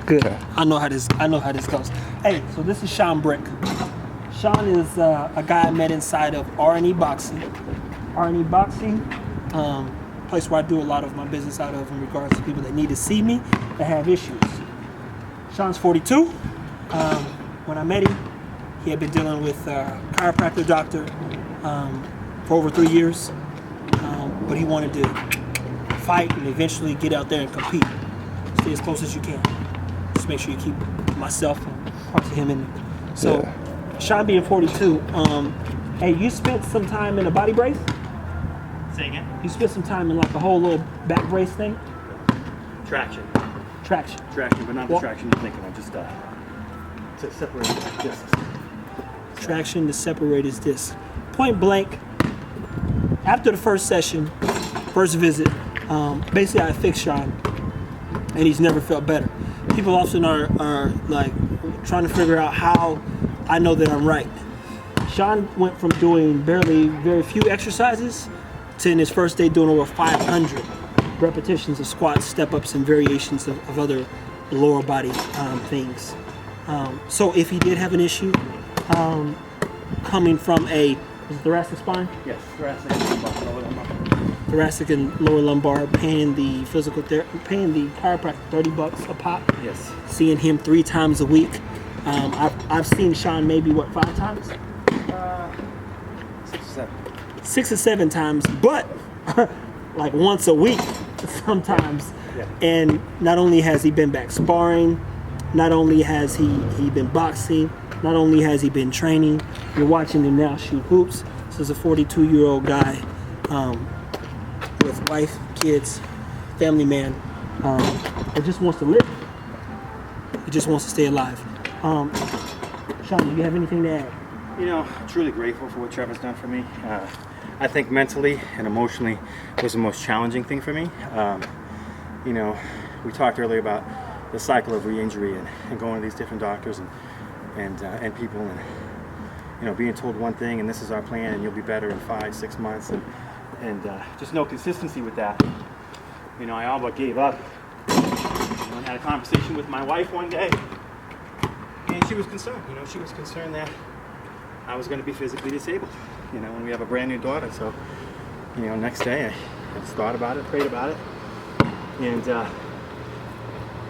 Good. Okay. I know how this goes. Hey, so this is Shawnbrick. Shawn is a guy I met inside of R&E Boxing. R&E Boxing, place where I do a lot of my business out of in regards to people that need to see me that have issues. Shawn's 42. When I met him, he had been dealing with a chiropractor doctor for over 3 years, but he wanted to fight and eventually get out there and compete. Stay as close as you can. Just make sure you keep myself and parts of him in there. So, Shawn being 42, hey, you spent some time in a body brace? Say again? You spent some time in like a whole little back brace thing? Traction. Traction, but not the traction you're thinking of, just to separate the discs. Traction to separate his disc. Point blank, after the first session, first visit, basically I fixed Shawn, and he's never felt better. People often are like trying to figure out how I know that I'm right. Shawn went from doing very few exercises to in his first day doing over 500 repetitions of squats, step-ups, and variations of other lower body things. So if he did have an issue coming from a thoracic spine? Yes, thoracic and lower lumbar. Thoracic and lower lumbar, paying the paying the chiropractor $30 a pop. Yes. Seeing him 3 times a week. I've seen Shawn maybe 5 times? 6 or 7. 6 or 7 times, but like once a week sometimes. Yeah. And not only has he been back sparring, not only has he been boxing, not only has he been training, you're watching him now shoot hoops. This is a 42-year-old guy with wife, kids, family man, that just wants to live. He just wants to stay alive. Shawn, do you have anything to add? You know, truly grateful for what Trevor's done for me. I think mentally and emotionally was the most challenging thing for me. You know, we talked earlier about the cycle of re-injury and going to these different doctors and people, and you know, being told one thing and this is our plan and you'll be better in 5-6 months, and just no consistency with that. You know, I all but gave up. You know, I had a conversation with my wife one day, and she was concerned. You know, she was concerned that I was going to be physically disabled. You know, when we have a brand new daughter. So, you know, next day I just thought about it, prayed about it, and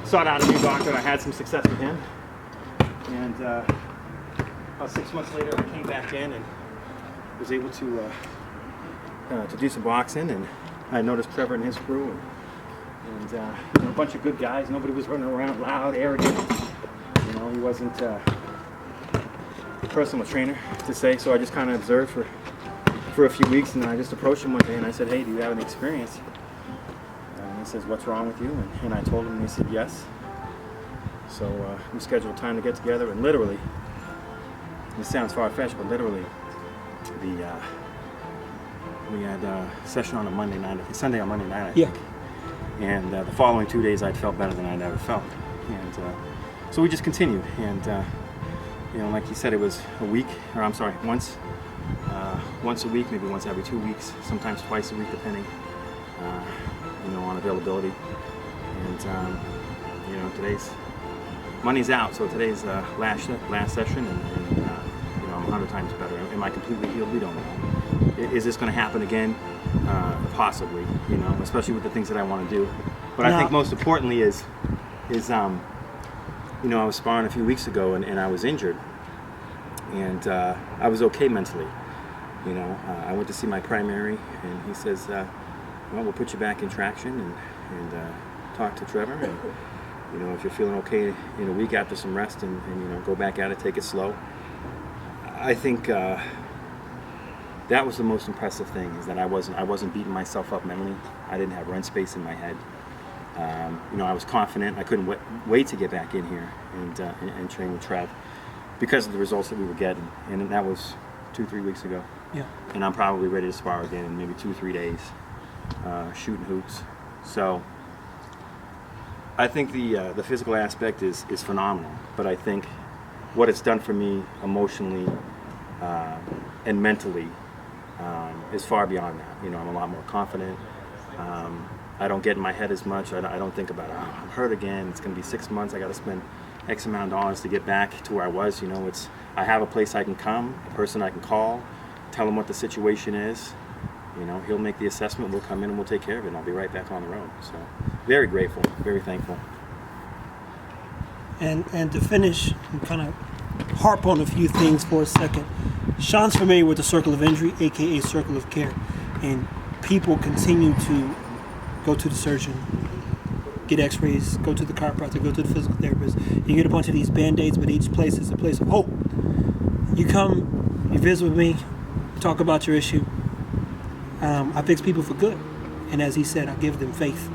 sought out a new doctor. I had some success with him, and about 6 months later I came back in and was able to do some boxing, and I noticed Trevor and his crew, and you know, a bunch of good guys. Nobody was running around loud, arrogant. You know, he wasn't a personal trainer to say, so I just kind of observed for a few weeks, and then I just approached him one day and I said, hey, do you have any experience? And he says, what's wrong with you? And I told him, and he said yes. So we scheduled time to get together, and literally, this sounds far-fetched, but literally, we had a session on a Sunday on Monday night, I think. And the following 2 days I'd felt better than I'd ever felt. And so we just continued, and you know, like you said, it was once a week, maybe once every 2 weeks, sometimes twice a week, depending, you know, on availability. And you know, money's out, so today's last session, and you know, I'm 100 times better. Am I completely healed? We don't know. Is this going to happen again? Possibly, you know, especially with the things that I want to do. But I think most importantly is you know, I was sparring a few weeks ago, and I was injured, and I was okay mentally. You know, I went to see my primary, and he says, well, we'll put you back in traction and talk to Trevor, and you know, if you're feeling okay in a week after some rest, and you know, go back at it, take it slow. I think that was the most impressive thing, is that I wasn't beating myself up mentally. I didn't have run space in my head. You know, I was confident. I couldn't wait to get back in here and train with Trev because of the results that we were getting, and that was 2-3 weeks ago. Yeah. And I'm probably ready to spar again in maybe 2-3 days, shooting hoops. So I think the physical aspect is phenomenal, but I think what it's done for me emotionally and mentally is far beyond that. You know, I'm a lot more confident. I don't get in my head as much. I don't think about, oh, I'm hurt again. It's going to be 6 months. I got to spend X amount of dollars to get back to where I was. You know, I have a place I can come, a person I can call, tell him what the situation is. You know, he'll make the assessment. We'll come in and we'll take care of it. And I'll be right back on the road. So, very grateful, very thankful. And to finish, and kind of harp on a few things for a second. Shawn's familiar with the circle of injury, aka circle of care, and people continue to go to the surgeon, get x-rays, go to the chiropractor, go to the physical therapist. You get a bunch of these band-aids, but each place is a place of hope. You come, you visit with me, talk about your issue. I fix people for good. And as he said, I give them faith,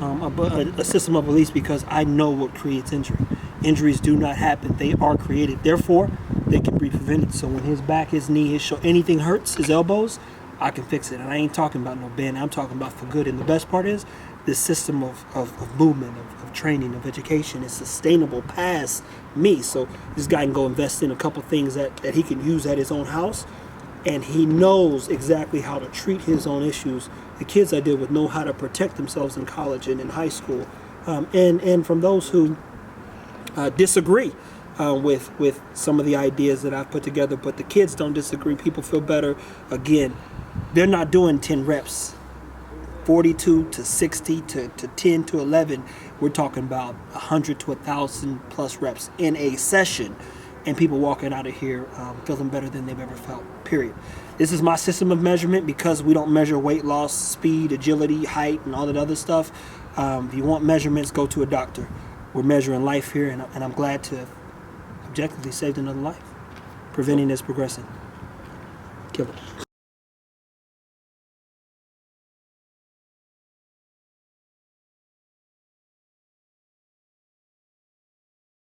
a system of beliefs, because I know what creates injury. Injuries do not happen. They are created. Therefore, they can be prevented. So when his back, his knee, his shoulder, anything hurts, his elbows, I can fix it. And I ain't talking about no band. I'm talking about for good. And the best part is this system of movement, of training, of education is sustainable past me. So this guy can go invest in a couple things that he can use at his own house. And he knows exactly how to treat his own issues. The kids I deal with know how to protect themselves in college and in high school. And from those who disagree with some of the ideas that I've put together, but the kids don't disagree. People feel better. Again, they're not doing 10 reps, 42 to 60 to 10 to 11. We're talking about 100 to 1,000 plus reps in a session. And people walking out of here feeling better than they've ever felt, period. This is my system of measurement, because we don't measure weight loss, speed, agility, height, and all that other stuff. If you want measurements, go to a doctor. We're measuring life here, and I'm glad to have objectively saved another life. Preventing is progressing. Kill it.